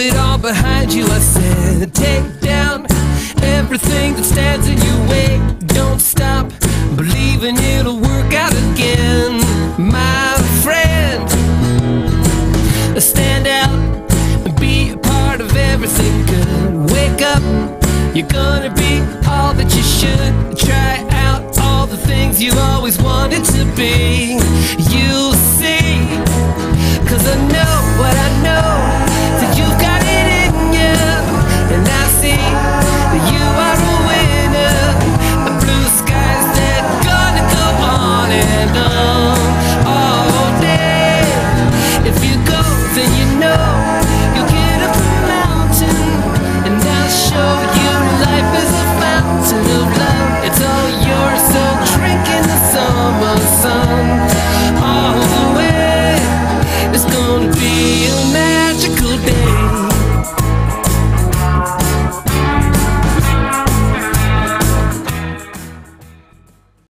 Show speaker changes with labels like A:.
A: it all behind you. I said, take down everything that stands in your way. Don't stop believing it'll work out again, my friend. Stand out and be a part of everything good. Wake up, you're gonna be all that you should. Try out all the things you always wanted to be. You'll see, 'cause I know what I know, that you've got it in you. And I see that you are a winner. The blue skies, they're gonna go on and on all day. If you go, then you know you'll get up a mountain, and I'll show you life is a fountain of love. It's all yours, so drink in the summer sun all the way. It's gonna be a